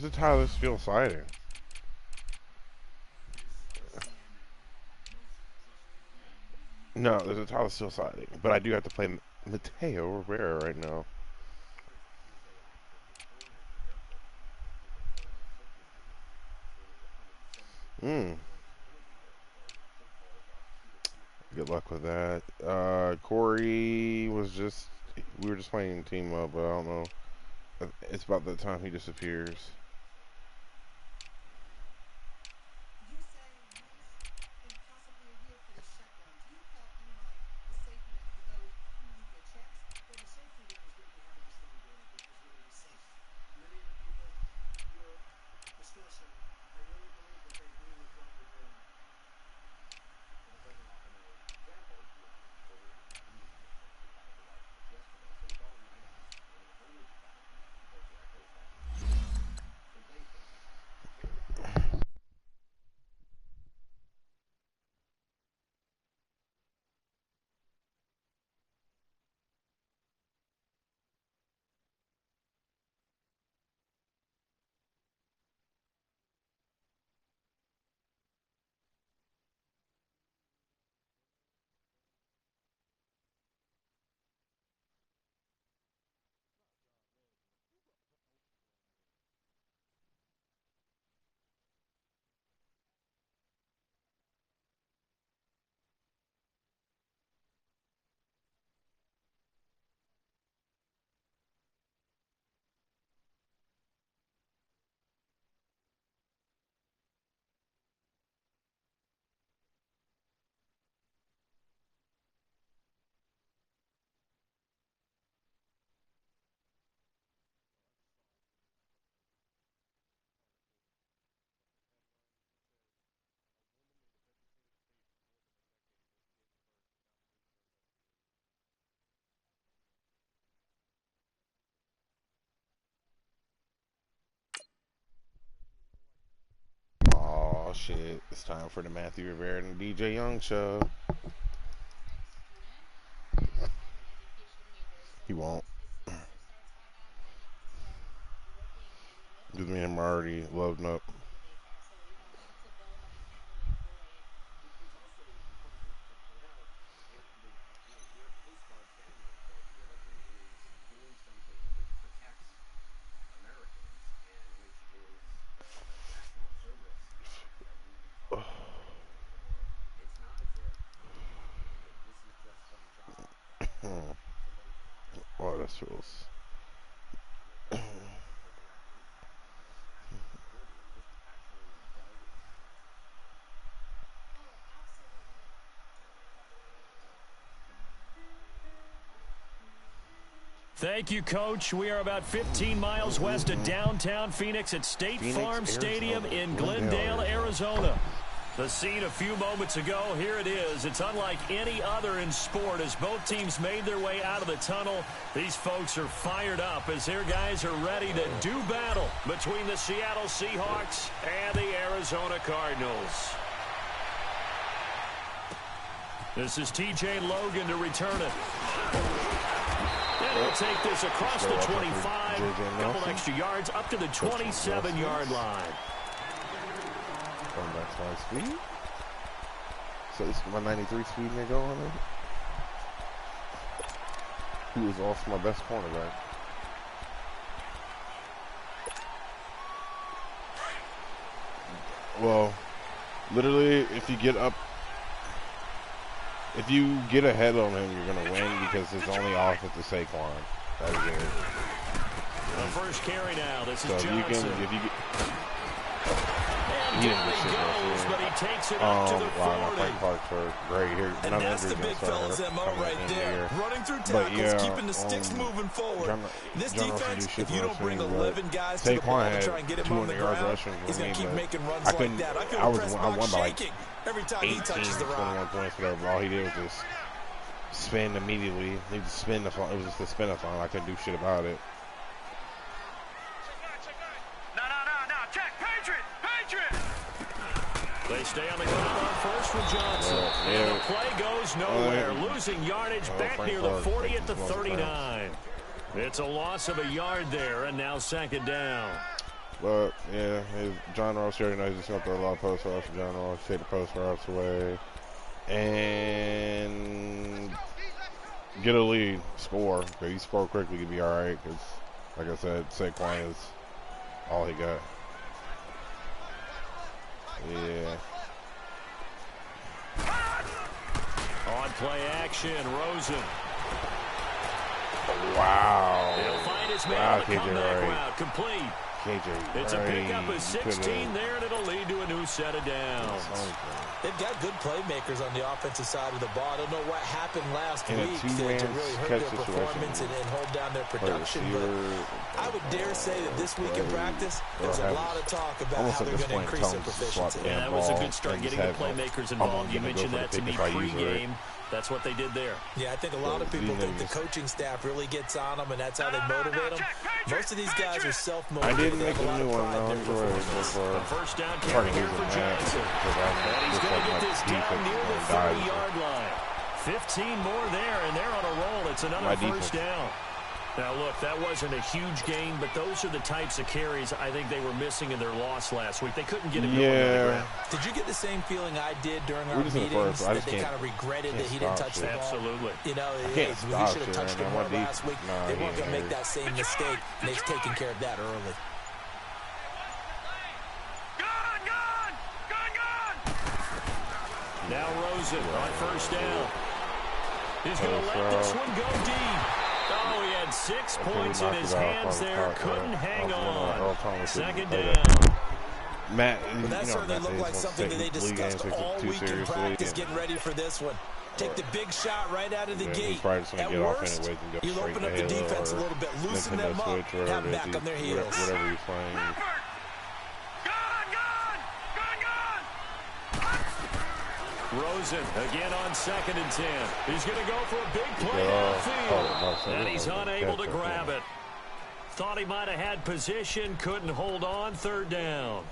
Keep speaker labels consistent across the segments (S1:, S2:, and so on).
S1: There's a Tyler Steele sighting. No, there's a Tyler Steele sighting. But I do have to play Mateo Rivera right now. Good luck with that. Corey was just... We were just playing team up, but I don't know. It's about the time he disappears. Oh shit! It's time for the Matthew Rivera and DJ Young show. He won't. Because me and him are already loading up. Oh, that feels.
S2: Thank you, Coach. We are about 15 miles west of downtown Phoenix at State Farm Stadium in Glendale, Arizona. The scene a few moments ago, here it is. It's unlike any other in sport as both teams made their way out of the tunnel. These folks are fired up as their guys are ready to do battle between the Seattle Seahawks and the Arizona Cardinals. This is T.J. Logan to return it. And he'll take this across the 25, a couple extra yards up to the 27-yard line.
S1: Going back to my speed. So this is my 93 speed nigga on it. Who is also my best cornerback. Well, literally, if you get ahead on him, you're gonna win because it's only off at the Saquon. That is it.
S2: The first carry now. This is
S1: so
S2: Johnson.
S1: If you get.
S2: And down he goes, but he takes it up to the 40.
S1: Frank Clark's are great here.
S3: And that's the big fella's MO right there. Running through tackles, keeping the sticks moving forward. This defense, if you don't bring 11 guys to the ball to try and get him on the ground, he's going to keep making runs like that. I feel the press box shaking every time he touches the rock.
S1: 21 points, whatever. All he did was just spin immediately. He just spin the phone. It was just a spin-a-thon. I couldn't do shit about it.
S2: They stay on the ground on first with Johnson. And the play goes nowhere. Losing yardage back near the 40 at the 39. It's a loss of a yard there, and now second down.
S1: But yeah, John Ross here tonight. He's just gonna throw a lot of post routes for John Ross. Take the post routes away and get a lead, score. If he score quickly, he'll be all right. Because, like I said, Saquon is all he got. Yeah.
S2: On play action, Rosen.
S1: Wow.
S2: He'll find his man on the comeback route. Complete. It's a pickup of 16 there, and it'll lead to a new set of downs.
S3: They've got good playmakers on the offensive side of the ball. I don't know what happened last week to really hurt their performance and hold down their production. But I would dare say that this week in practice, there's a lot of talk about how they're going to increase their proficiency.
S2: Yeah, that was a good start, getting the playmakers involved. You mentioned that to me pre-game. That's what they did there.
S3: Yeah, I think a lot of people think the coaching staff really gets on them, and that's how they motivate them. Most of these guys are self-motivated.
S1: I didn't make a new one, though.
S2: First down carry here for Johnson. And he's going to get this down near the 30-yard line. 15 more there, and they're on a roll. It's another first down. Now, look, that wasn't a huge gain, but those are the types of carries I think they were missing in their loss last week. They couldn't get it going on the ground.
S3: Did you get the same feeling I did during our meetings that they kind of regretted that he didn't touch the ball?
S2: Absolutely.
S3: You know, he should have touched it more last week. They weren't going to make that same mistake, and they've taken care of that early.
S2: Now Rosen on first down. He's going to let this one go deep. Oh, he had 6 points in his hands there. Couldn't hang on. Second down.
S1: Matt,
S3: that certainly looked like something that they discussed all week in practice, getting ready for this one. Take the big shot right out of the gate. At worst, you'll open up the defense a little bit, loosen them up, have them back on their heels.
S1: Whatever he's playing.
S2: Rosen again on 2nd and 10. He's going to go for a big play downfield, and he's unable to grab it. Thought he might have had position, couldn't hold on. Third down.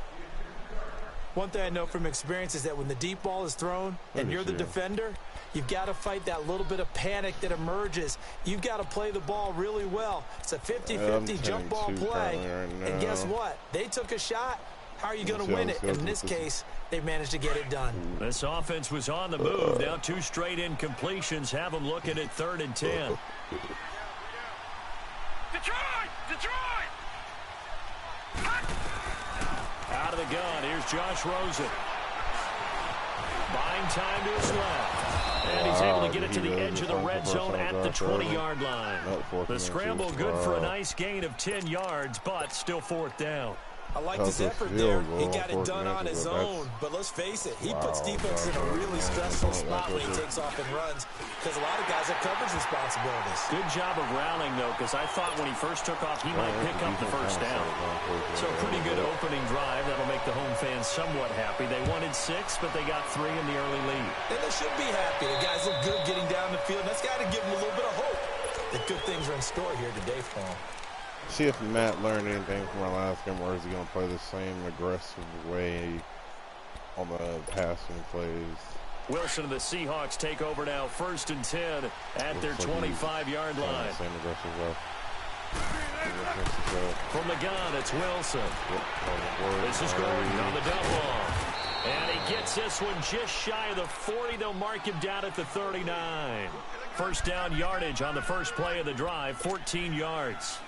S3: One thing I know from experience is that when the deep ball is thrown and you're the defender, you've got to fight that little bit of panic that emerges. You've got to play the ball really well. It's a 50-50 jump ball play, and guess what? They took a shot. How are you going to win it? In this case, they managed to get it done.
S2: This offense was on the move. Now 2 straight incompletions have them looking at 3rd and 10. Detroit! Out of the gun, here's Josh Rosen. Buying time to his left. And he's able to get it to the edge of the red zone at the 20-yard line. The scramble good for a nice gain of 10 yards, but still 4th down.
S3: I liked his effort there. He got it done on his own. But let's face it, he puts defense in a really stressful spot when he takes off and runs because a lot of guys have coverage responsibilities.
S2: Good job of rallying, though, because I thought when he first took off, he might pick up the first down. So pretty good opening drive. That'll make the home fans somewhat happy. They wanted 6, but they got 3 in the early lead.
S3: And they should be happy. The guys look good getting down the field. That's got to give them a little bit of hope that good things are in store here today for them.
S1: See if Matt learned anything from our last game, or is he going to play the same aggressive way on the passing plays?
S2: Wilson and the Seahawks take over now, 1st and 10 at their 25-yard line.
S1: Same aggressive way.
S2: From the gun, it's Wilson. This is Gordon on the dump off. And he gets this one just shy of the 40. They'll mark him down at the 39. First down yardage on the first play of the drive, 14 yards.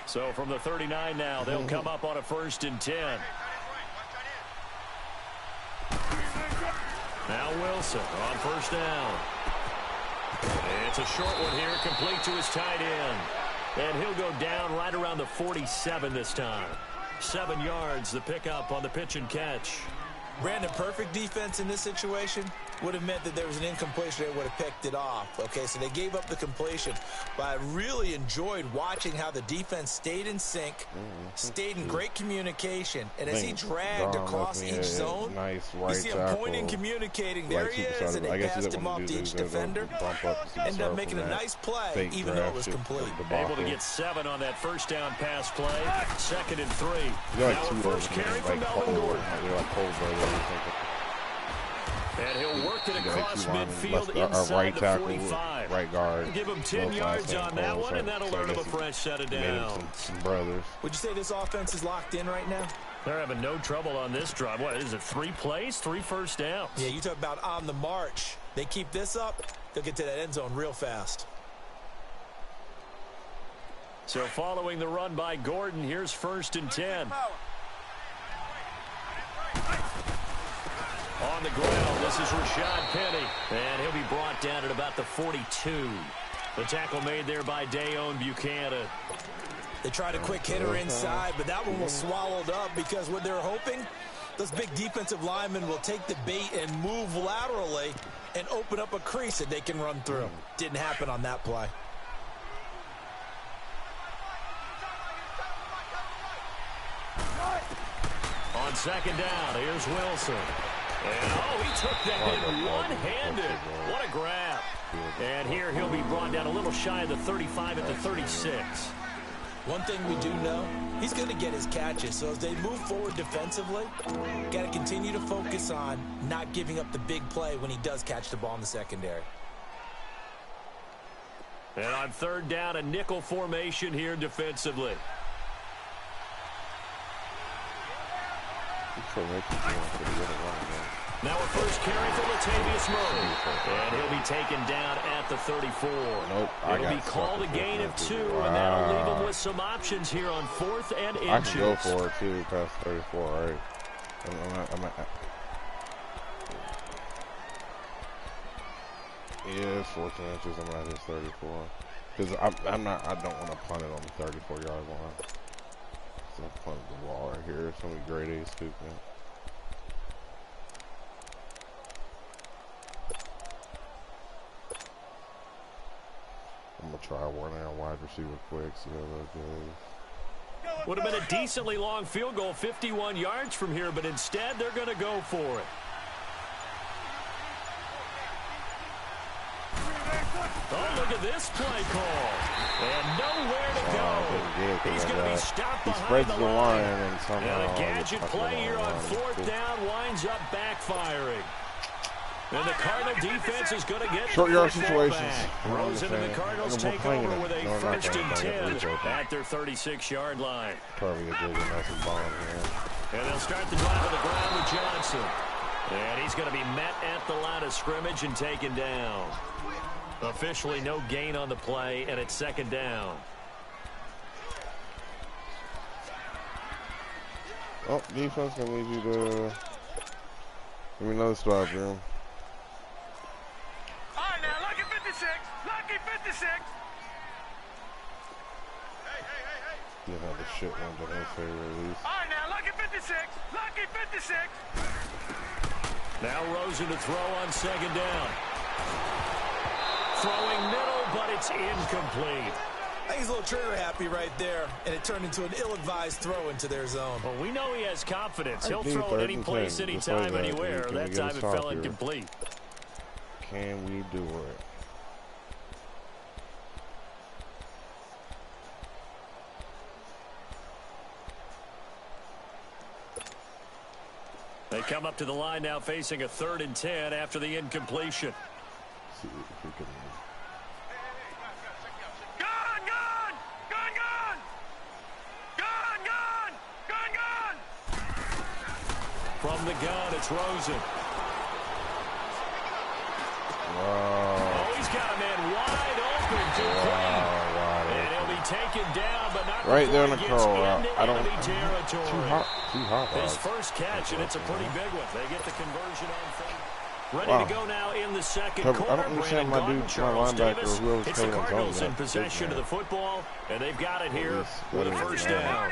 S2: So from the 39 now, they'll come up on a 1st and 10. Now Wilson on 1st down. It's a short one here, complete to his tight end. And he'll go down right around the 47 this time. 7 yards, the pickup on the pitch and catch.
S3: Brandon, perfect defense in this situation would have meant that there was an incompletion. They would have picked it off. Okay, so they gave up the completion. But I really enjoyed watching how the defense stayed in sync, stayed in great communication. And as he dragged across each zone, you see him pointing, communicating. There he is, and they passed him off to each defender. Ended up making a nice play, even though it was complete.
S2: Able to get 7 on that first down pass play. 2nd and 3. Now a first carry from Melvin Gordon. And he'll work it across midfield
S1: inside right tackle,
S2: 45.
S1: Right guard.
S2: Give him 10 yards on that one, and that'll earn him a fresh set of downs.
S1: Some brothers.
S3: Would you say this offense is locked in right now?
S2: They're having no trouble on this drive. What is it, 3 plays, 3 first downs?
S3: Yeah, you talk about on the march. They keep this up, they'll get to that end zone real fast.
S2: So following the run by Gordon, here's 1st and 10. On the ground, this is Rashad Penny. And he'll be brought down at about the 42. The tackle made there by Dayon Buchanan.
S3: They tried a quick hitter inside, but that one was swallowed up because what they're hoping, those big defensive linemen will take the bait and move laterally and open up a crease that they can run through. Didn't happen on that play.
S2: On 2nd down, here's Wilson. And, he took that hit one-handed. What a grab. And here he'll be brought down a little shy of the 35 at the 36.
S3: One thing we do know, he's going to get his catches. So as they move forward defensively, got to continue to focus on not giving up the big play when he does catch the ball in the secondary.
S2: And on 3rd down, a nickel formation here defensively. Now a first carry for Latavius Murray. And he'll be taken down at the 34.
S1: Nope.
S2: It'll be called a gain of 2, and that'll leave him with some options here on 4th and inches.
S1: I can go for it, too, past 34, right? Yeah, it's 14 inches. I'm at his 34. Because I don't want to punt it on the 34-yard line. So I'm punting the ball right here. It's going to be grade A scooping. I'm going to try one there on wide receiver quick, see how that goes.
S2: Would have been a decently long field goal, 51 yards from here, but instead they're going to go for it. Oh, look at this play call. And nowhere to go. He's going to be stopped behind the line. And a gadget play here on 4th down winds up backfiring. And the Cardinal defense is going to get
S1: short yard situations.
S2: Rosen and the Cardinals take over with a 1st and 10 at their 36-yard line.
S1: Probably a big enough bomb here.
S2: And they'll start the drive on the ground with Johnson. And he's going to be met at the line of scrimmage and taken down. Officially no gain on the play, and it's 2nd down.
S1: Oh, defense going to need you to give me another stop, Jim.
S4: All right, now, lucky 56. Lucky 56.
S1: You have the shit one that I say release.
S4: All right, now, lucky 56. Lucky 56.
S2: Now Rosen to throw on 2nd down. Throwing middle, but it's incomplete.
S3: I think he's a little trigger happy right there, and it turned into an ill-advised throw into their zone.
S2: Well, we know he has confidence. He'll throw it any place, anytime, anywhere. That time it fell incomplete.
S1: Can we do it?
S2: They come up to the line now facing a 3rd and 10 after the incompletion.
S1: See if we can...
S2: From the gun, it's Rosen.
S1: Wow.
S2: Oh, he's got a man wide open to clean. And he'll be taken down, but not
S1: right there in the
S2: curl route.
S1: I don't.
S2: Territory.
S1: Too hot.
S2: His first catch, and it's a pretty big one. They get the conversion on thing. Ready to go now in the 2nd quarter.
S1: I don't understand my dude, my linebacker, whoever's
S2: it's the Cardinals in possession of the football, and they've got it here with a 1st down.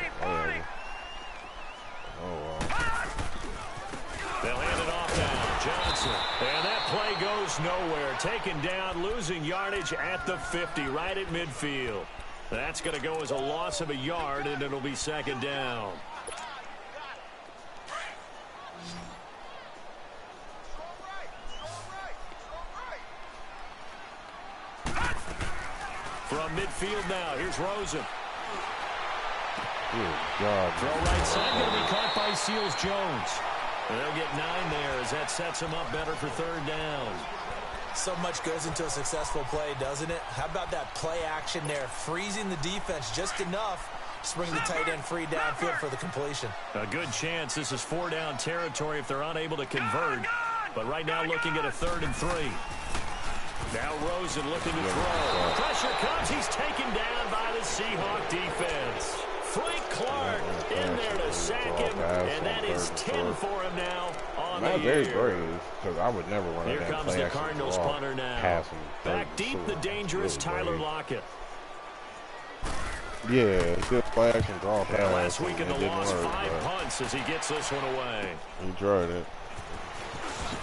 S2: They'll hand it off now. Johnson. And that play goes nowhere. Taken down, losing yardage at the 50, right at midfield. That's going to go as a loss of a yard, and it'll be 2nd down. From midfield now, here's Rosen.
S1: Good God.
S2: Throw right side, going to be caught by Seals Jones. They'll get 9 there as that sets them up better for third down.
S3: So much goes into a successful play, doesn't it? How about that play action there, freezing the defense just enough to bring the tight end free downfield for the completion.
S2: A good chance this is 4-down territory if they're unable to convert. But right now looking at a 3rd and 3. Now Rosen looking to throw. Pressure comes. He's taken down by the Seahawk defense. Frank Clark in there to sack him, and that is 10 for him now on the year.
S1: Very brave, because I would never run
S2: Here
S1: that
S2: comes the Cardinals punter now. Back deep, the dangerous Tyler Lockett.
S1: Yeah, good play action draw pass.
S2: Last week in the loss, 5 punts as he gets this one away.
S1: He tried it.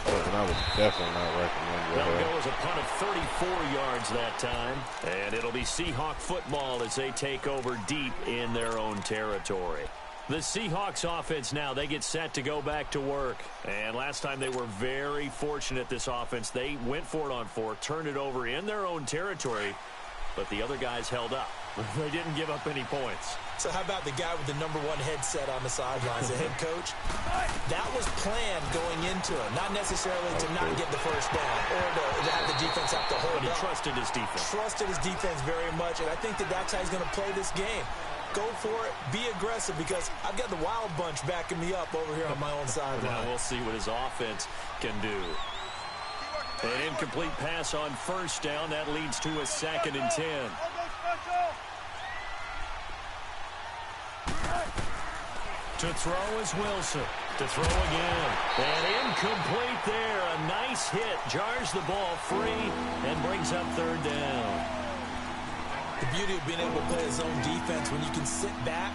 S1: And I would definitely not recommend that.
S2: They'll go as a punt of 34 yards that time. And it'll be Seahawk football as they take over deep in their own territory. The Seahawks offense now, they get set to go back to work. And last time they were very fortunate, this offense. They went for it on 4, turned it over in their own territory, but the other guys held up. They didn't give up any points.
S3: So how about the guy with the #1 headset on the sidelines, the head coach? That was planned going into it, not necessarily to not get the first down or to have the defense have to hold up.
S2: But he trusted his defense.
S3: Trusted his defense very much, and I think that's how he's going to play this game. Go for it, be aggressive, because I've got the Wild Bunch backing me up over here on my own sideline.
S2: Now we'll see what his offense can do. An incomplete pass on 1st down. That leads to a 2nd and 10. To throw is Wilson. To throw again. And incomplete there. A nice hit. Jars the ball free and brings up 3rd down.
S3: The beauty of being able to play his own defense, when you can sit back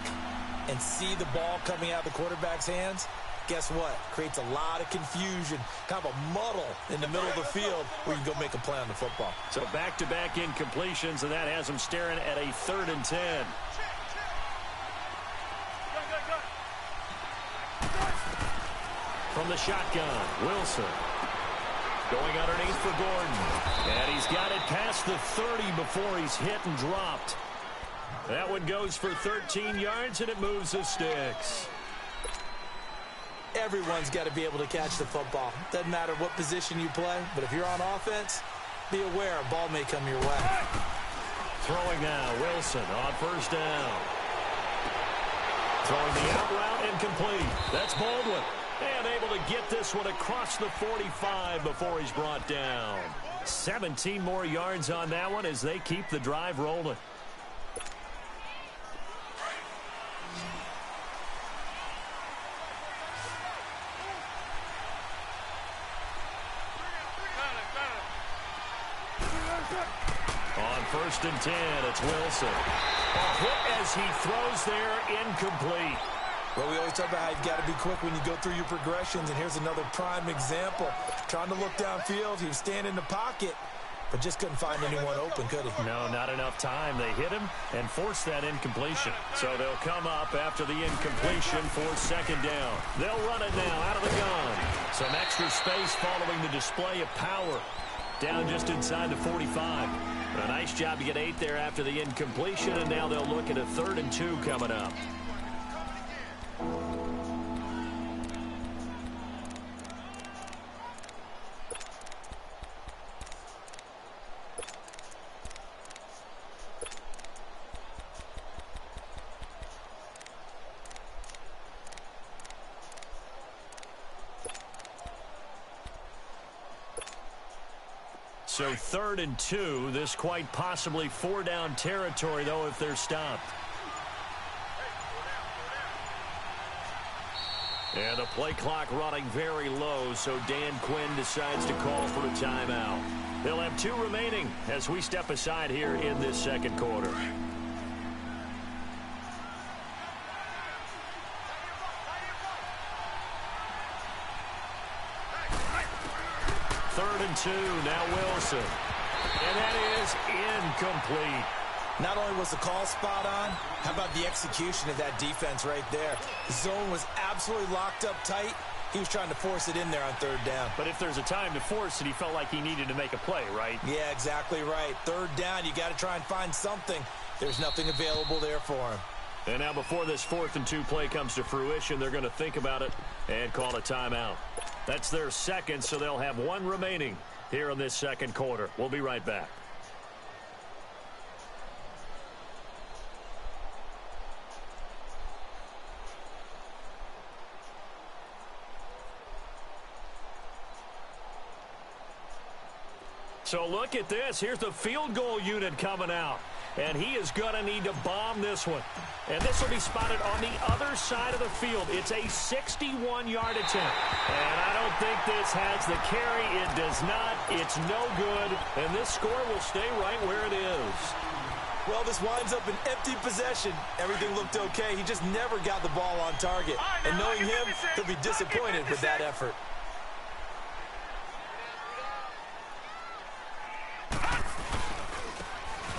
S3: and see the ball coming out of the quarterback's hands, guess what? Creates a lot of confusion, kind of a muddle in the middle of the field where you can go make a play on the football.
S2: So back-to-back incompletions, and that has him staring at a 3rd and 10. From the shotgun, Wilson. Going underneath for Gordon. And he's got it past the 30 before he's hit and dropped. That one goes for 13 yards, and it moves the sticks.
S3: Everyone's got to be able to catch the football. Doesn't matter what position you play, but if you're on offense, be aware a ball may come your way.
S2: Throwing now, Wilson on 1st down. Throwing the out route, incomplete. That's Baldwin. And able to get this one across the 45 before he's brought down. 17 more yards on that one as they keep the drive rolling. On 1st and 10, it's Wilson. A hit as he throws there, incomplete.
S3: Well, we always talk about how you've got to be quick when you go through your progressions, and here's another prime example. Trying to look downfield, he was standing in the pocket, but just couldn't find anyone open, could he?
S2: No, not enough time. They hit him and forced that incompletion. So they'll come up after the incompletion for 2nd down. They'll run it now out of the gun. Some extra space following the display of power. Down just inside the 45. A nice job to get 8 there after the incompletion, and now they'll look at a 3rd and 2 coming up. So 3rd and 2, this quite possibly 4-down territory, though, if they're stopped. And the play clock running very low, so Dan Quinn decides to call for a timeout. They'll have 2 remaining as we step aside here in this 2nd quarter. Third and 2, now Wilson. And that is incomplete.
S3: Not only was the call spot on, how about the execution of that defense right there? The zone was absolutely locked up tight. He was trying to force it in there on 3rd down.
S2: But if there's a time to force it, he felt like he needed to make a play, right?
S3: Yeah, exactly right. 3rd down, you got to try and find something. There's nothing available there for him.
S2: And now before this 4th and 2 play comes to fruition, they're going to think about it and call a timeout. That's their second, so they'll have one remaining here in this second quarter. We'll be right back. So look at this. Here's the field goal unit coming out. And he is going to need to bomb this one. And this will be spotted on the other side of the field. It's a 61-yard attempt. And I don't think this has the carry. It does not. It's no good. And this score will stay right where it is.
S3: Well, this winds up an empty possession. Everything looked okay. He just never got the ball on target. And knowing him, he'll be disappointed with that effort.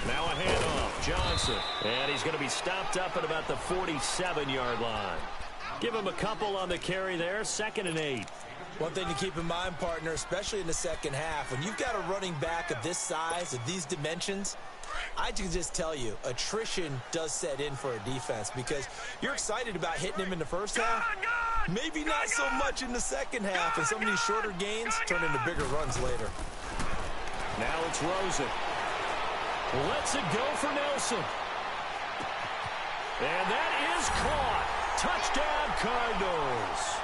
S2: Now a handoff, Johnson. And he's going to be stopped up at about the 47-yard line. Give him a couple on the carry there, 2nd and 8.
S3: One thing to keep in mind, partner, especially in the second half, when you've got a running back of this size, of these dimensions, I can just tell you, attrition does set in for a defense because you're excited about hitting him in the first half. Maybe not so much in the second half, and some of these shorter gains turn into bigger runs later.
S2: Now it's Rosen. Lets it go for Nelson. And that is caught. Touchdown, Cardinals.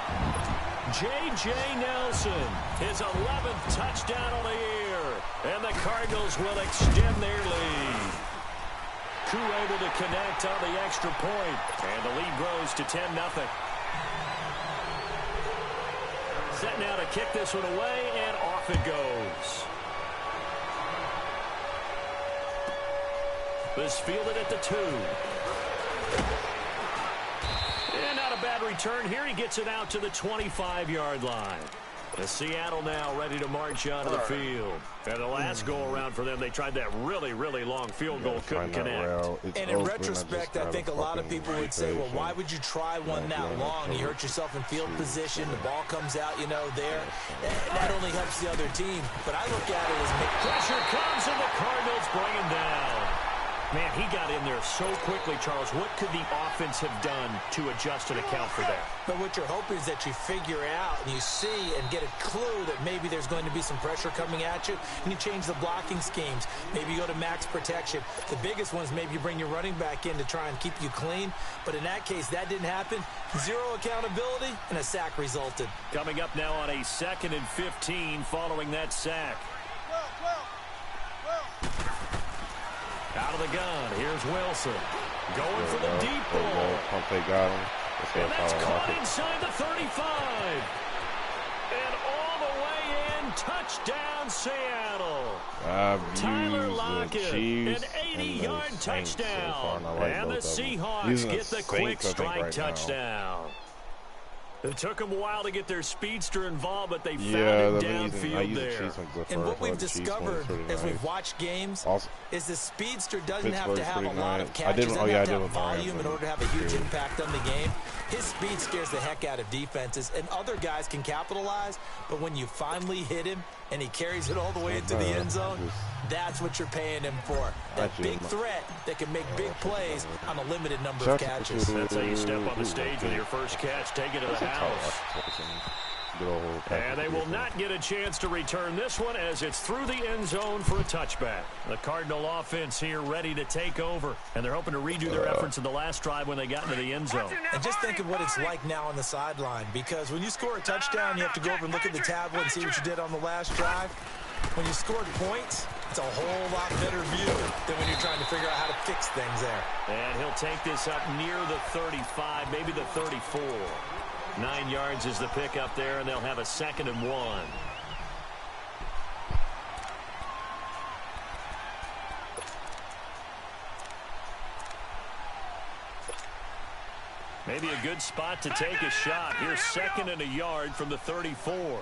S2: J.J. Nelson, his 11th touchdown on the year. And the Cardinals will extend their lead. Koo able to connect on the extra point. And the lead grows to 10-0. Set now to kick this one away, and off it goes. This fielded at the 2. And not a bad return here. He gets it out to the 25-yard line. The Seattle now ready to march onto the field. And the last go-around for them, they tried that really, really long field goal, couldn't connect.
S3: And in retrospect, I think a lot of people would say, well, why would you try one that long? You hurt yourself in field position. The ball comes out, you know, there. That only helps the other team. But I look at it as
S2: pressure comes, and the Cardinals bring him down. Man, he got in there so quickly, Charles. What could the offense have done to adjust and account for that?
S3: But what you're hoping is that you figure out and you see and get a clue that maybe there's going to be some pressure coming at you, and you change the blocking schemes. Maybe you go to max protection. The biggest one is maybe you bring your running back in to try and keep you clean. But in that case, that didn't happen. Zero accountability, and a sack resulted.
S2: Coming up now on a 2nd and 15 following that sack. Out of the gun, here's Wilson. Going for the deep ball.
S1: They got him.
S2: And that's caught inside the 35. And all the way in, touchdown Seattle. Tyler Lockett, an 80-yard touchdown. And the Seahawks get the quick strike touchdown. It took them a while to get their speedster involved, but they found it downfield there.
S3: And what we've discovered as we've watched games is the speedster doesn't have to have a lot of catches. Doesn't have to have volume in order to have a huge impact on the game. His speed scares the heck out of defenses, and other guys can capitalize. But when you finally hit him and he carries it all the way into the end zone, that's what you're paying him for. That big threat that can make big plays on a limited number of catches.
S2: That's how you step on the stage with your first catch. Take it to the house. And they will not get a chance to return this one as it's through the end zone for a touchback. The Cardinal offense here ready to take over. And they're hoping to redo their efforts in the last drive when they got into the end zone.
S3: And just think of what it's like now on the sideline. Because when you score a touchdown, you have to go over and look at the tablet and see what you did on the last drive. When you scored points, it's a whole lot better view than when you're trying to figure out how to fix things there.
S2: And he'll take this up near the 35, maybe the 34. 9 yards is the pickup there, and they'll have a 2nd and 1. Maybe a good spot to take a shot. Here's 2nd and a yard from the 34.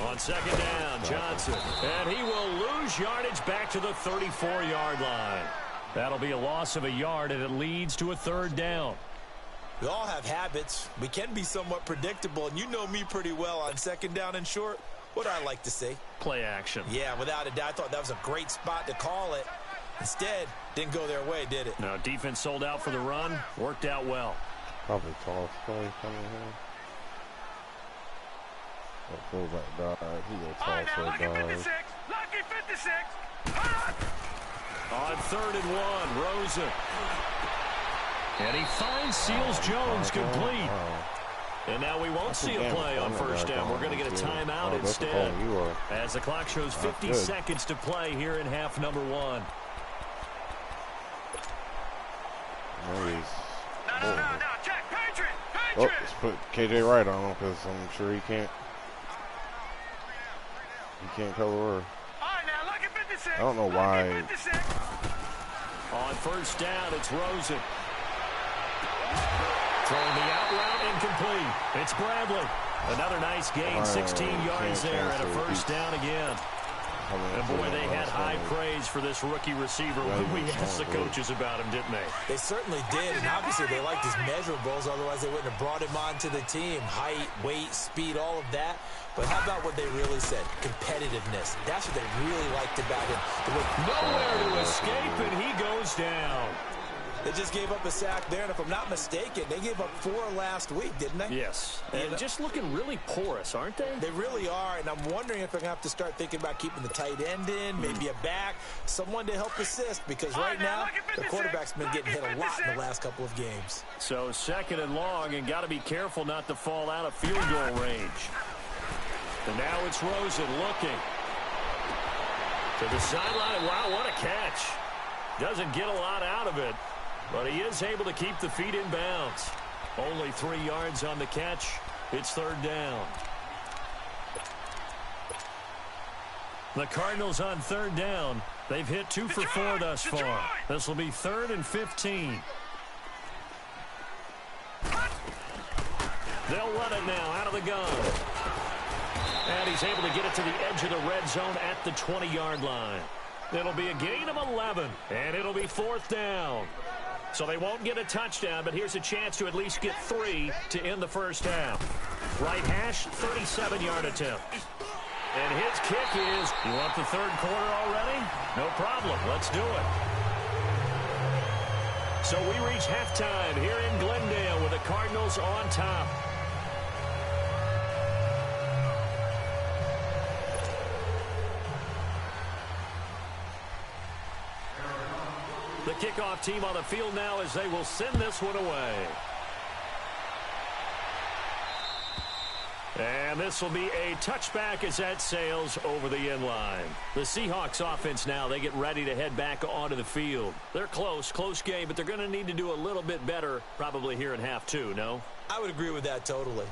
S2: On 2nd down, Johnson. And he will lose yardage back to the 34-yard line. That'll be a loss of a yard, and it leads to a 3rd down.
S3: We all have habits. We can be somewhat predictable, and you know me pretty well on 2nd down and short. What do I like to see?
S2: Play action.
S3: Yeah, without a doubt. I thought that was a great spot to call it. Instead, didn't go their way, did it?
S2: No, defense sold out for the run. Worked out well.
S1: Probably toss play coming here. That fullback dive. He gonna toss that
S4: Lucky
S1: dive.
S4: 56. Lucky 56.
S2: On 3rd and 1, Rosen. And he finds Seals Jones complete. And now we won't see a play on first down. We're going to get a timeout instead. As the clock shows 50 seconds to play here in half number 1.
S1: Nice.
S4: No, check. Patriot.
S1: Oh, let's put KJ Wright on him because I'm sure he can't cover her.
S4: All right, now, lucky 56.
S1: I don't know why.
S4: Lucky 56.
S2: On first down, it's Rosen. Throwing the out route incomplete. It's Bradley. Another nice gain, 16 yards there, and a first down again. And boy, they had high praise for this rookie receiver when we asked the coaches about him, didn't they?
S3: They certainly did, and obviously they liked his measurables, otherwise they wouldn't have brought him onto the team. Height, weight, speed, all of that. But how about what they really said? Competitiveness. That's what they really liked about him.
S2: Nowhere to escape, and he goes down.
S3: They just gave up a sack there, and if I'm not mistaken, they gave up 4 last week, didn't they?
S2: Yes, and just looking really porous, aren't they?
S3: They really are, and I'm wondering if they're going to have to start thinking about keeping the tight end in, maybe a back, someone to help assist, because right now, the quarterback's been getting hit a lot in the last couple of games.
S2: So 2nd and long, and got to be careful not to fall out of field goal range. And now it's Rosen looking to the sideline. Wow, what a catch. Doesn't get a lot out of it, but he is able to keep the feet in bounds. Only 3 yards on the catch. It's 3rd down. The Cardinals on 3rd down. They've hit 2 for 4 thus far. This will be 3rd and 15. They'll run it now out of the gun. And he's able to get it to the edge of the red zone at the 20-yard line. It'll be a gain of 11, and it'll be 4th down. So they won't get a touchdown, but here's a chance to at least get 3 to end the first half. Right hash, 37-yard attempt. And his kick is, you want the 3rd quarter already? No problem. Let's do it. So we reach halftime here in Glendale with the Cardinals on top. The kickoff team on the field now as they will send this one away. And this will be a touchback as that sails over the end line. The Seahawks offense now, they get ready to head back onto the field. They're close game, but they're going to need to do a little bit better probably here in half 2, no?
S3: I would agree with that totally.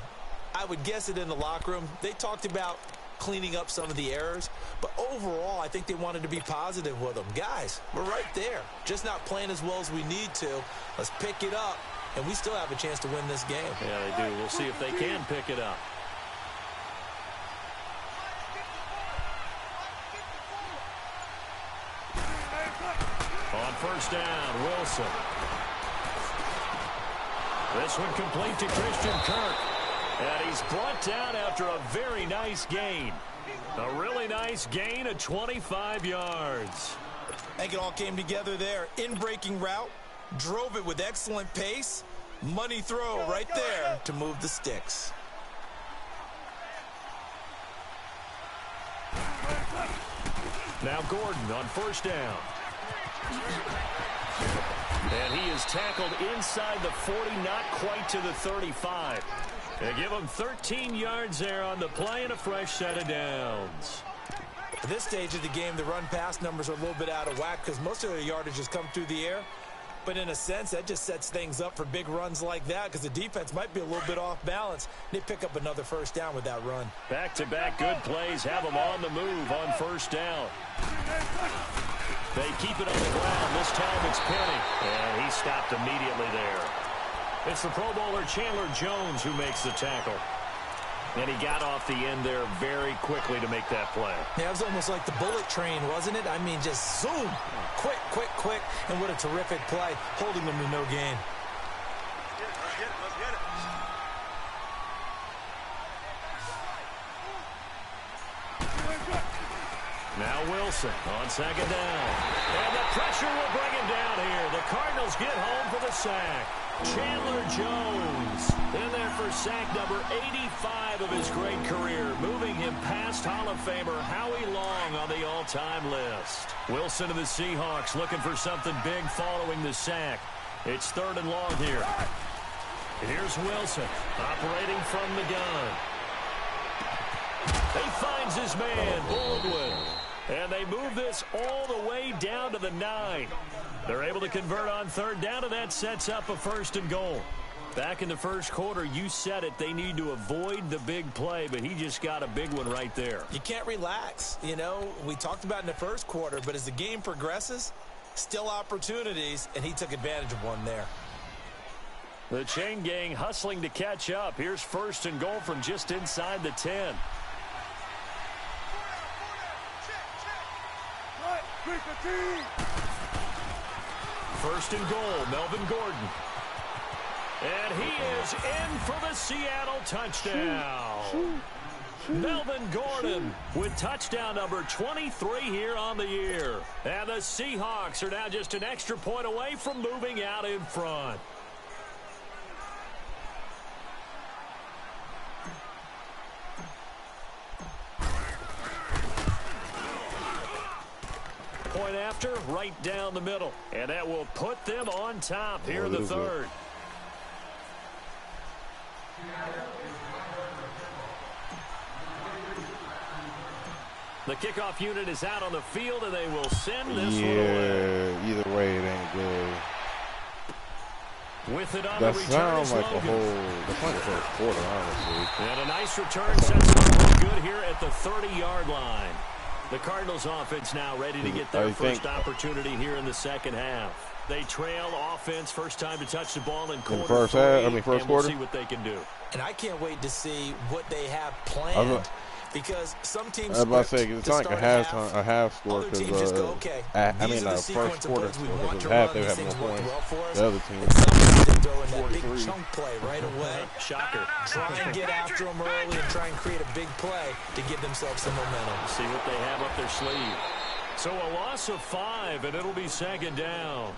S3: I would guess it in the locker room. They talked about cleaning up some of the errors, but overall I think they wanted to be positive with them. Guys, we're right there, just not playing as well as we need to. Let's pick it up, and we still have a chance to win this game.
S2: Yeah, they do. We'll see if they can pick it up. On first down, Wilson. This one complete to Christian Kirk. And he's brought down after a very nice gain. A really nice gain of 25 yards.
S3: I think it all came together there. In-breaking route, drove it with excellent pace. Money throw right there to move the sticks.
S2: Now Gordon on first down. And he is tackled inside the 40, not quite to the 35. They give him 13 yards there on the play and a fresh set of downs.
S3: At this stage of the game, the run-pass numbers are a little bit out of whack because most of their yardage has come through the air. But in a sense, that just sets things up for big runs like that because the defense might be a little bit off balance. They pick up another first down with that run.
S2: Back-to-back good plays have them on the move on first down. They keep it on the ground. This time it's Penny. And he stopped immediately there. It's the Pro Bowler Chandler Jones who makes the tackle. And he got off the end there very quickly to make that play.
S3: Yeah, it was almost like the bullet train, wasn't it? I mean, just zoom. Quick. And what a terrific play, holding them to no gain.
S4: Let's get it.
S2: Now Wilson on second down. And the pressure will bring him down here. The Cardinals get home for the sack. Chandler Jones in there for sack number 85 of his great career, moving him past Hall of Famer Howie Long on the all-time list. Wilson of the Seahawks looking for something big following the sack. It's 3rd and long here. Here's Wilson operating from the gun. He finds his man, Baldwin. And they move this all the way down to the 9. They're able to convert on 3rd down, and that sets up a 1st and goal. Back in the first quarter, you said it, they need to avoid the big play, but he just got a big one right there.
S3: You can't relax. You know, we talked about in the first quarter, but as the game progresses, still opportunities, and he took advantage of one there.
S2: The chain gang hustling to catch up. Here's 1st and goal from just inside the 10. First and goal, Melvin Gordon. And he is in for the Seattle touchdown. Melvin Gordon with touchdown number 23 here on the year. And the Seahawks are now just an extra point away from moving out in front. Point after, right down the middle. And that will put them on top here in the 3rd. The kickoff unit is out on the field, and they will send this one away.
S1: Either way, it ain't good.
S2: With it on the return,
S1: sounds like the first quarter, honestly.
S2: And a nice return sets them up good here at the 30-yard line. The Cardinals offense now ready to get their first opportunity here in the second half. They trail offense, first time to touch the ball in quarter
S1: first quarter.
S2: We'll see what they can do.
S3: And I can't wait to see what they have planned. Because some teams
S1: I was about to say, it's not like a half score.
S3: Other teams just go, okay, these are the
S1: first quarter
S3: we want to
S1: half,
S3: run.
S1: they
S3: These
S1: have
S3: things
S1: more
S3: work
S1: points.
S3: well for us.
S1: The other team.
S3: And some teams they throw in that big chunk play right away.
S2: Shocker.
S3: Try and get after them early and try and create a big play to give themselves some momentum.
S2: See what they have up their sleeve. So a loss of 5, and it'll be second down.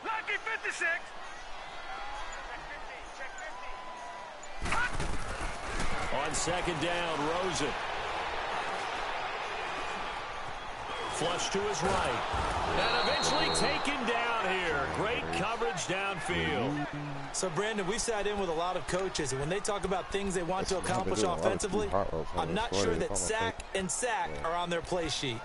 S4: Lucky 56.
S2: On second down, Rosen. Flush to his right. And eventually taken down here. Great coverage downfield.
S3: So, Brandon, we've sat in with a lot of coaches, and when they talk about things they want to accomplish offensively, I'm not sure that sack and sack are on their play sheet.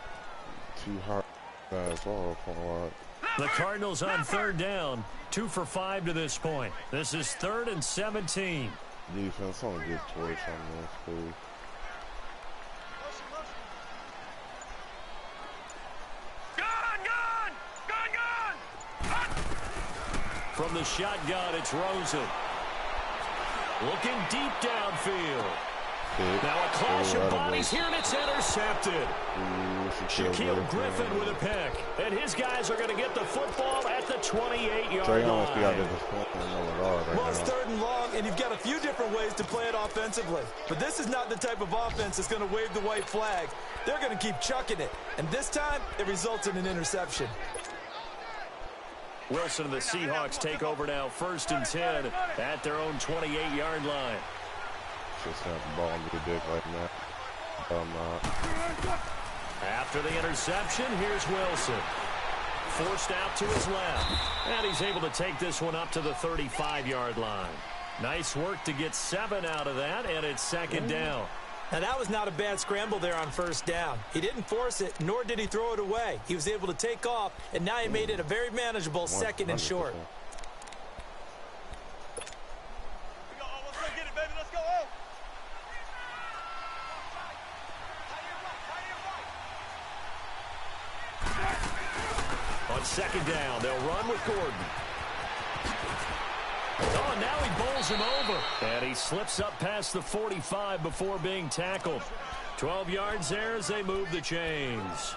S1: Too hard. That's all for a lot.
S2: The Cardinals on third down, 2 for 5 to this point. This is 3rd and 17.
S1: Defense on a good choice on this, please.
S2: From the shotgun, it's Rosen. Looking deep downfield. Now a clash of bodies here, and it's intercepted. Shaquille Griffin with a pick. And his guys are going to get the football at the 28-yard line.
S3: Well, it's 3rd and long, and you've got a few different ways to play it offensively. But this is not the type of offense that's going to wave the white flag. They're going to keep chucking it. And this time, it results in an interception.
S2: Wilson and the Seahawks take over now, 1st and 10 at their own 28-yard line.
S1: Just have the ball into the dick like that.
S2: After the interception, here's Wilson. Forced out to his left. And he's able to take this one up to the 35-yard line. Nice work to get 7 out of that, and it's 2nd down.
S3: Now, that was not a bad scramble there on 1st down. He didn't force it, nor did he throw it away. He was able to take off, and now he made it a very manageable 2nd and short. On 2nd down, they'll run with Gordon.
S2: Oh, and now he bowls him over. And he slips up past the 45 before being tackled. 12 yards there as they move the chains.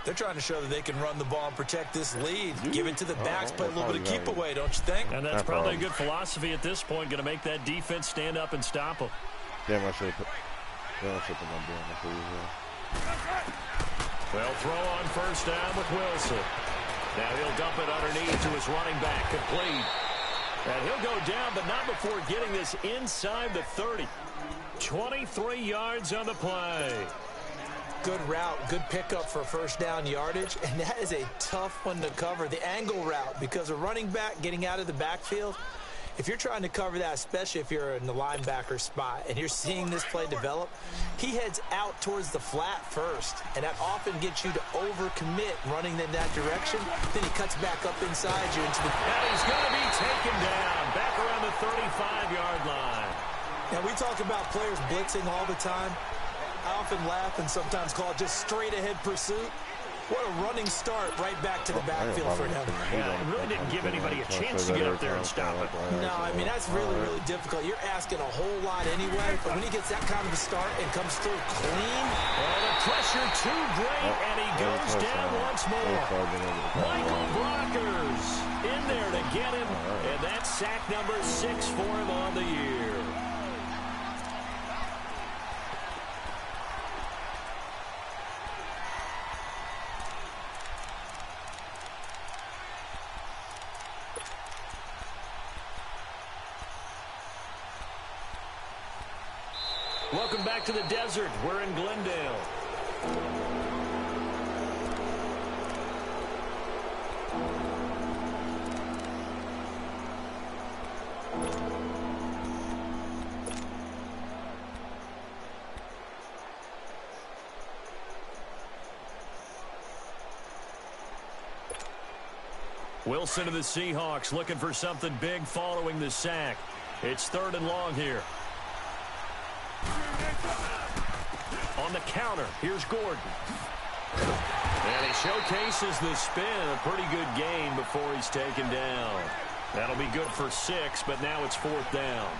S3: They're trying to show that they can run the ball and protect this lead. Give it to the backs, play a little bit of keep away, don't you think?
S2: And that's probably a good philosophy at this point, going to make that defense stand up and stop them.
S1: Damn, I should have put my boy on the freeze.
S2: They'll throw on first down with Wilson. Now he'll dump it underneath to his running back, complete. And he'll go down, but not before getting this inside the 30. 23 yards on the play.
S3: Good route, good pickup for first down yardage, and that is a tough one to cover, the angle route, because a running back getting out of the backfield, if you're trying to cover that, especially if you're in the linebacker spot, and you're seeing this play develop, he heads out towards the flat first, and that often gets you to overcommit running in that direction. Then he cuts back up inside you into the...
S2: And he's going to be taken down, back around the 35-yard line.
S3: Now, we talk about players blitzing all the time. I often laugh and sometimes call it just straight-ahead pursuit. What a running start right back to the backfield for him.
S2: Yeah, it really didn't give anybody a chance to get up there and stop it.
S3: No, I mean, that's really, really difficult. You're asking a whole lot anyway, but when he gets that kind of a start and comes through clean...
S2: Well, the pressure too great, and he goes down once more. Michael Brockers in there to get him, and that's sack number 6 for him on the year. Welcome back to the desert. We're in Glendale. Wilson of the Seahawks looking for something big following the sack. It's 3rd and long here. On the counter, here's Gordon. And he showcases the spin. A pretty good gain before he's taken down. That'll be good for 6, but now it's 4th down.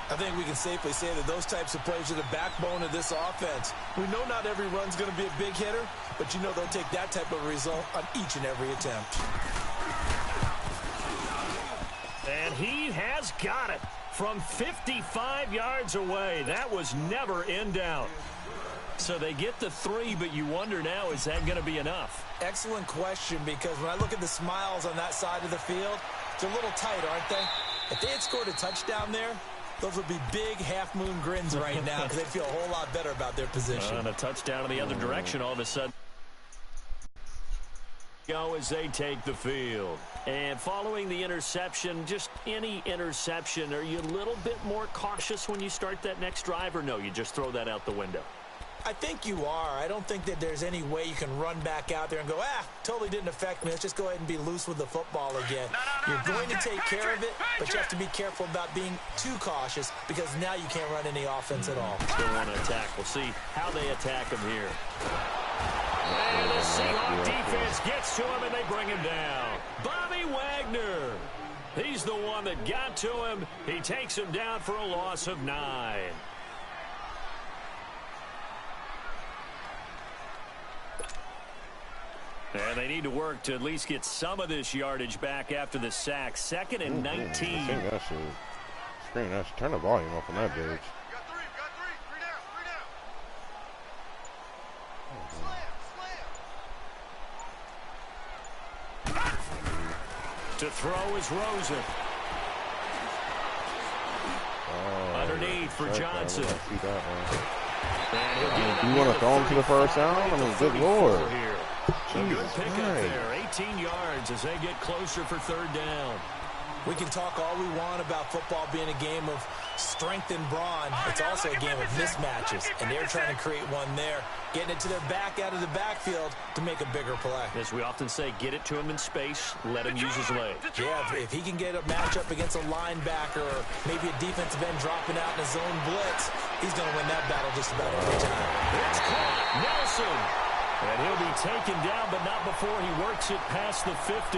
S3: I think we can safely say that those types of plays are the backbone of this offense. We know not every run's going to be a big hitter, but you know they'll take that type of result on each and every attempt.
S2: And he has got it from 55 yards away. That was never in doubt. So they get the 3, but you wonder now, is that going to be enough?
S3: Excellent question, because when I look at the smiles on that side of the field, they're a little tight, aren't they? If they had scored a touchdown there, those would be big half-moon grins right now because they feel a whole lot better about their position.
S2: And a touchdown in the other direction all of a sudden. Go as they take the field. And following the interception, just any interception, are you a little bit more cautious when you start that next drive, or no, you just throw that out the window?
S3: I think you are. I don't think that there's any way you can run back out there and go, totally didn't affect me. Let's just go ahead and be loose with the football again. You're going to take care of it, but you have to be careful about being too cautious because now you can't run any offense at all.
S2: Still want to attack. We'll see how they attack him here. And the Seahawks defense gets to him, and they bring him down. Bobby Wagner. He's the one that got to him. He takes him down for a loss of 9. And they need to work to at least get some of this yardage back after the sack. 2nd and 19.
S1: I think that should screen. That should turn the volume up on that bitch.
S2: To throw is Rosen. Underneath for Johnson.
S1: You want to throw him to the first down? I mean, good Lord.
S2: Good pickup there. 18 yards as they get closer for 3rd down.
S3: We can talk all we want about football being a game of strength and brawn. It's also a game of mismatches, and they're trying to create one there, getting it to their back out of the backfield to make a bigger play.
S2: As we often say, get it to him in space, let him use his legs.
S3: Yeah, if he can get a matchup against a linebacker or maybe a defensive end dropping out in a zone blitz, he's going to win that battle just about every time.
S2: It's caught. Nelson. And he'll be taken down, but not before he works it past the 50.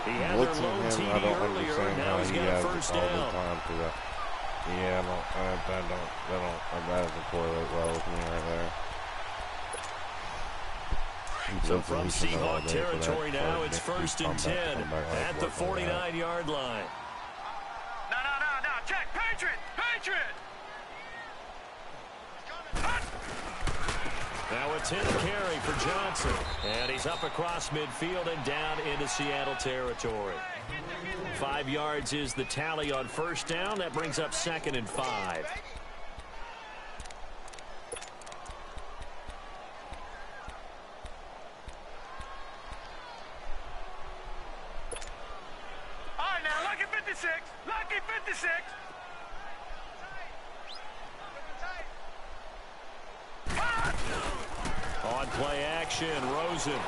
S1: blitzing him, I don't understand how he has all the time for that. Yeah, that doesn't correlate well with me right there.
S2: So from Seahawk territory now, it's 1st and 10 at the 49-yard line.
S4: No, check, Patriot!
S2: Now a 10 carry for Johnson, and he's up across midfield and down into Seattle territory. 5 yards is the tally on 1st down. That brings up 2nd and 5.
S4: All right, now, lucky 56.
S2: On play action, Rosen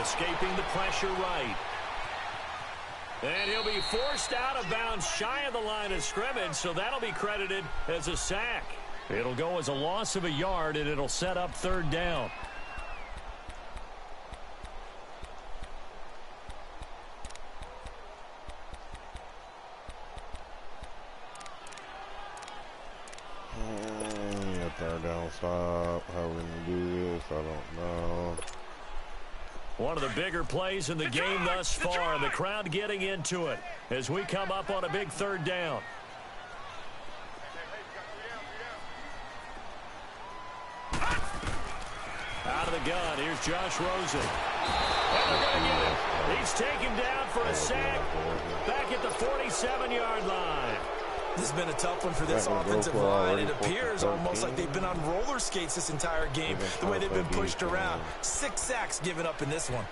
S2: escaping the pressure right. And he'll be forced out of bounds shy of the line of scrimmage, so that'll be credited as a sack. It'll go as a loss of a yard, and it'll set up 3rd down.
S1: Third down stop. How are we going to do this? I don't know.
S2: One of the bigger plays in the game thus far. The crowd getting into it as we come up on a big 3rd down. Out of the gun, here's Josh Rosen. And they're going to get him. He's taken down for a sack back at the 47-yard line.
S3: This has been a tough one for this offensive line. It appears almost like they've been on roller skates this entire game, the way they've been pushed around. 6 sacks given up in this one.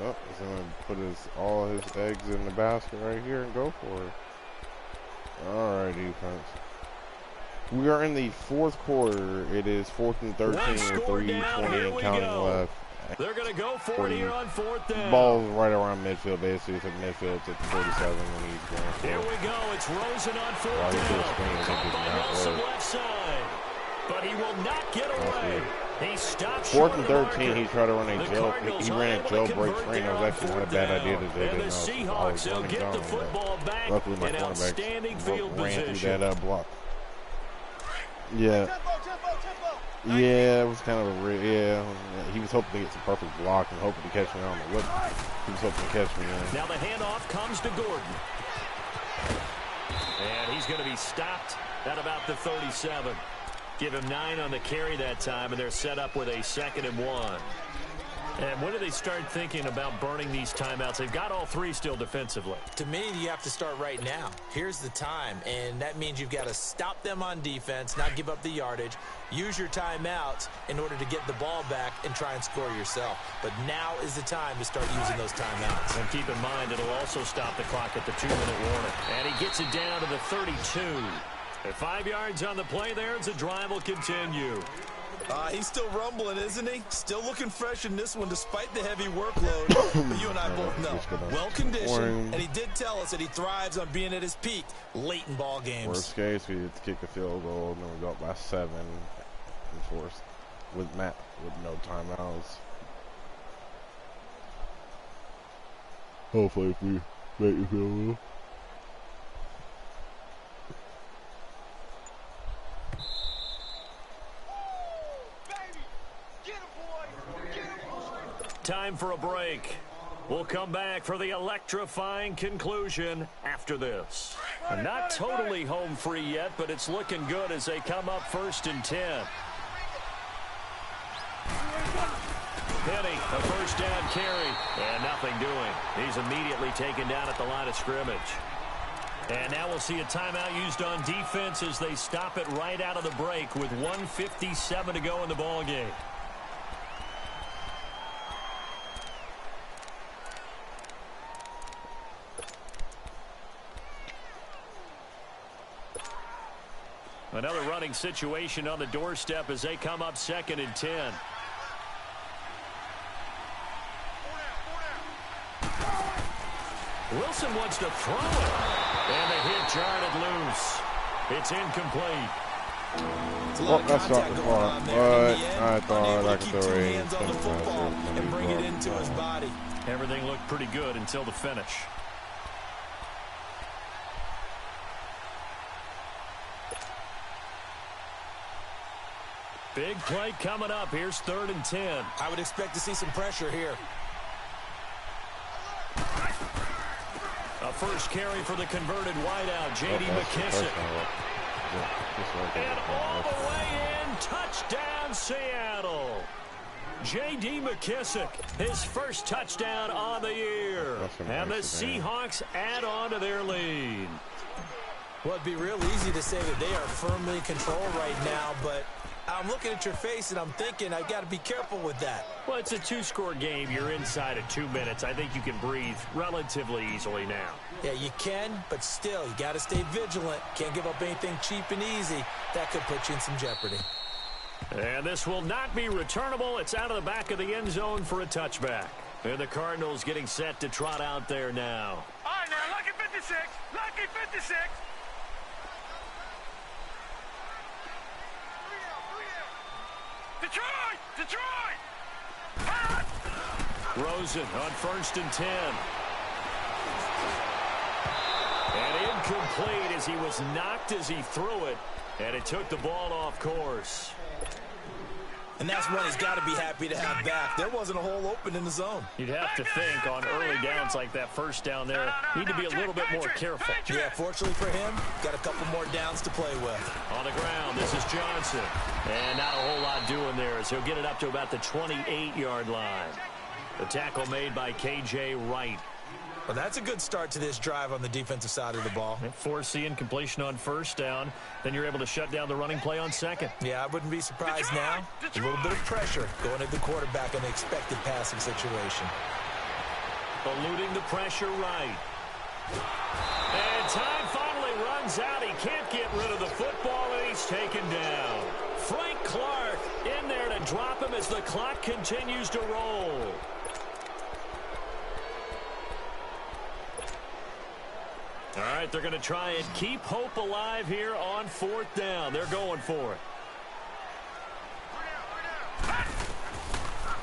S1: Oh, he's going to put all his eggs in the basket right here and go for it. All right, defense. We are in the 4th quarter. It is 4th and 13 with 3:20 and counting left.
S2: They're going to go for it here on 4th down.
S1: Ball's right around midfield, basically. It's at midfield. It's at 47 when he's going for it.
S2: Here we go. It's Rosen on 4th down. Caught by Wilson left side. But he will not get away. He stopped short
S1: 4th and 13, he tried to run a jail. He ran a jailbreak screen. That was actually not a bad idea that they didn't know.
S2: Seahawks will get the football back.
S1: Luckily, my cornerback ran through that block. Yeah. Yeah, it was kind of he was hoping to get some perfect block and hoping to catch me on the whip. He was hoping to catch me in.
S2: Now the handoff comes to Gordon. And he's going to be stopped at about the 37. Give him 9 on the carry that time, and they're set up with a 2nd and 1. And when do they start thinking about burning these timeouts? They've got all 3 still defensively.
S3: To me, you have to start right now. Here's the time, and that means you've got to stop them on defense, not give up the yardage, use your timeouts in order to get the ball back and try and score yourself. But now is the time to start using those timeouts.
S2: And keep in mind, it'll also stop the clock at the 2-minute warning. And he gets it down to the 32. At 5 yards on the play there, as the drive will continue.
S3: He's still rumbling, isn't he? Still looking fresh in this one despite the heavy workload. But you and I both know, well-conditioned, and he did tell us that he thrives on being at his peak late in ball games.
S1: Worst case, we had to kick a field goal, and then we go up by 7 and forced with no timeouts. Hopefully, if we make the field goal.
S2: Time for a break. We'll come back for the electrifying conclusion after this. Not totally home free yet, but it's looking good as they come up 1st and 10. Penny, a 1st down carry, and nothing doing. He's immediately taken down at the line of scrimmage. And now we'll see a timeout used on defense as they stop it right out of the break with 1:57 to go in the ball game. Another running situation on the doorstep as they come up 2nd and 10. Wilson wants to throw it. And the hit jarred it loose. It's incomplete.
S1: Well, that's not the fun, but I thought I could throw it in.
S3: And bring it in to his body.
S2: Everything looked pretty good until the finish. Big play coming up. Here's 3rd and 10.
S3: I would expect to see some pressure here.
S2: A first carry for the converted wideout, J.D. McKissic. And all the way in, touchdown Seattle. J.D. McKissic, his first touchdown on the year. And the Seahawks add on to their lead.
S3: Well, it'd be real easy to say that they are firmly in control right now, but I'm looking at your face and I'm thinking I've got to be careful with that.
S2: Well, it's a 2-score game. You're inside of 2 minutes. I think you can breathe relatively easily now.
S3: Yeah, you can, but still, you got to stay vigilant. Can't give up anything cheap and easy. That could put you in some jeopardy.
S2: And this will not be returnable. It's out of the back of the end zone for a touchback. And the Cardinals getting set to trot out there now.
S4: All right, now, lucky 56. Lucky 56. Detroit! Detroit!
S2: Rosen on 1st and 10. And incomplete as he was knocked as he threw it. And it took the ball off course.
S3: And that's one he's got to be happy to have back. There wasn't a hole open in the zone.
S2: You'd have to think on early downs like that first down there, need to be a little bit more careful.
S3: Yeah, fortunately for him, got a couple more downs to play with.
S2: On the ground, this is Johnson. And not a whole lot doing there as he'll get it up to about the 28-yard line. The tackle made by K.J. Wright.
S3: Well, that's a good start to this drive on the defensive side of the ball.
S2: Force the incompletion on 1st down. Then you're able to shut down the running play on 2nd.
S3: Yeah, I wouldn't be surprised now. A little bit of pressure going at the quarterback in the expected passing situation.
S2: Eluding the pressure right. And time finally runs out. He can't get rid of the football, and he's taken down. Frank Clark in there to drop him as the clock continues to roll. All right, they're going to try and keep hope alive here on 4th down. They're going for it.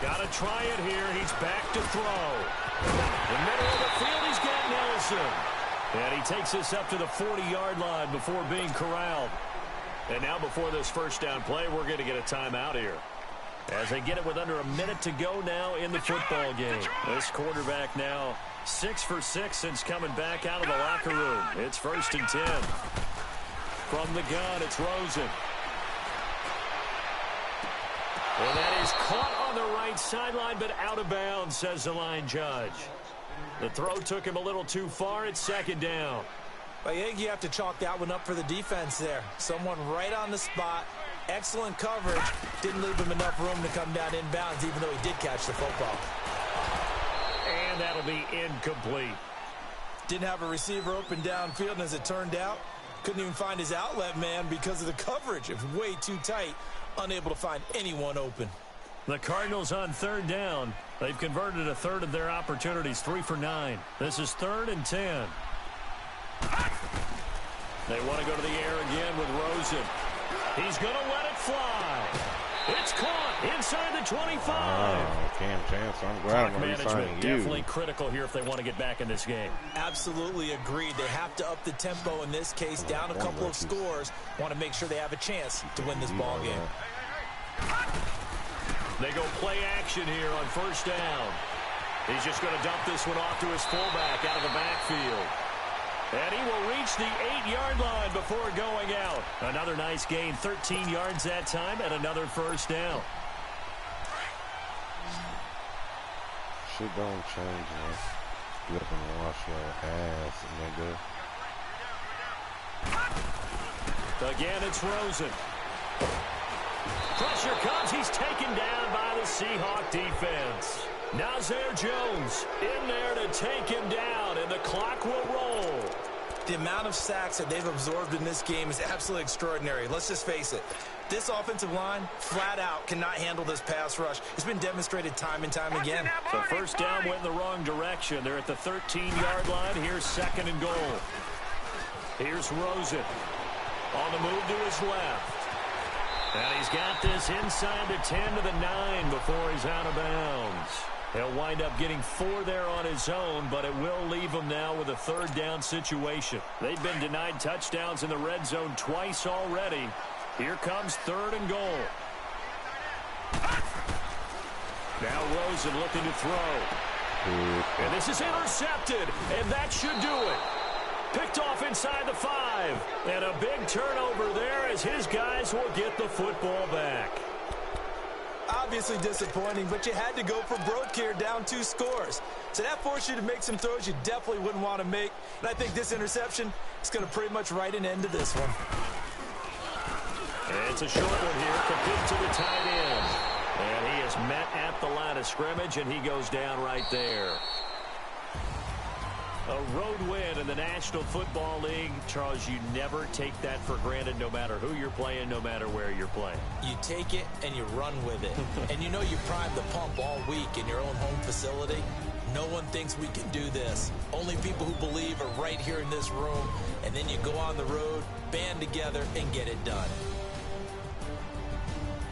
S2: Got to try it here. He's back to throw. In the middle of the field, he's got Nelson. And he takes this up to the 40-yard line before being corralled. And now before this first down play, we're going to get a timeout here. As they get it with under a minute to go now in the football game. This quarterback now 6 for 6 since coming back out of the locker room. It's 1st and 10. From the gun, it's Rosen. And that is caught on the right sideline, but out of bounds, says the line judge. The throw took him a little too far. It's 2nd down.
S3: I think you have to chalk that one up for the defense there. Someone right on the spot. Excellent coverage. Didn't leave him enough room to come down inbounds, even though he did catch the football.
S2: And that'll be incomplete.
S3: Didn't have a receiver open downfield, and as it turned out, couldn't even find his outlet man because of the coverage. It was way too tight, unable to find anyone open.
S2: The Cardinals on 3rd down. They've converted a third of their opportunities, 3 for 9. This is 3rd and 10. They want to go to the air again with Rosen. He's going to let it fly. It's caught inside the 25.
S1: Oh, Cam Chance, I'm glad I'm
S2: management definitely critical here if they want to get back in this game.
S3: Absolutely agreed. They have to up the tempo in this case, down a couple of scores. Want to make sure they have a chance to win this ball game.
S2: They go play action here on 1st down. He's just going to dump this one off to his fullback out of the backfield. And he will reach the 8-yard line before going out. Another nice gain, 13 yards that time, and another 1st down.
S1: Shit don't change, man. Get up and wash your ass, nigga.
S2: Again, it's Rosen. Pressure comes. He's taken down by the Seahawk defense. Nazir Jones in there to take him down, and the clock will roll.
S3: The amount of sacks that they've absorbed in this game is absolutely extraordinary. Let's just face it. This offensive line, flat out, cannot handle this pass rush. It's been demonstrated time and time again.
S2: So 1st down went in the wrong direction. They're at the 13-yard line. Here's 2nd and goal. Here's Rosen on the move to his left. And he's got this inside the 10 to the 9 before he's out of bounds. He'll wind up getting 4 there on his own, but it will leave him now with a third down situation. They've been denied touchdowns in the red zone twice already. Here comes 3rd and goal. Now Rosen looking to throw. And this is intercepted, and that should do it. Picked off inside the 5. And a big turnover there as his guys will get the football back.
S3: Obviously disappointing, but you had to go for broke here, down 2 scores. So that forced you to make some throws you definitely wouldn't want to make. And I think this interception is going to pretty much write an end to this one.
S2: And it's a short one here, complete to the tight end. And he is met at the line of scrimmage, and he goes down right there. A road win in the National Football League. Charles, you never take that for granted no matter who you're playing, no matter where you're playing.
S3: You take it and you run with it. And you know you primed the pump all week in your own home facility. No one thinks we can do this. Only people who believe are right here in this room. And then you go on the road, band together, and get it done.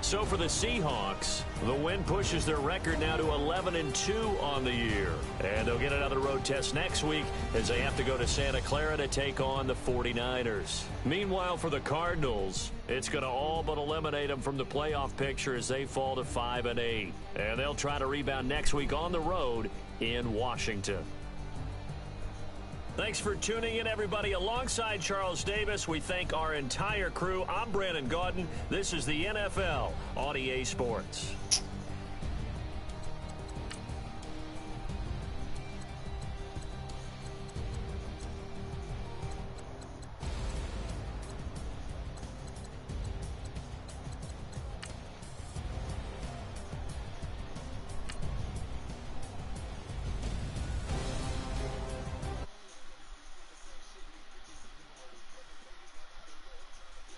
S2: So for the Seahawks, the win pushes their record now to 11-2 on the year. And they'll get another road test next week as they have to go to Santa Clara to take on the 49ers. Meanwhile, for the Cardinals, it's going to all but eliminate them from the playoff picture as they fall to 5-8. And they'll try to rebound next week on the road in Washington. Thanks for tuning in, everybody. Alongside Charles Davis, we thank our entire crew. I'm Brandon Gaudin. This is the NFL on EA Sports.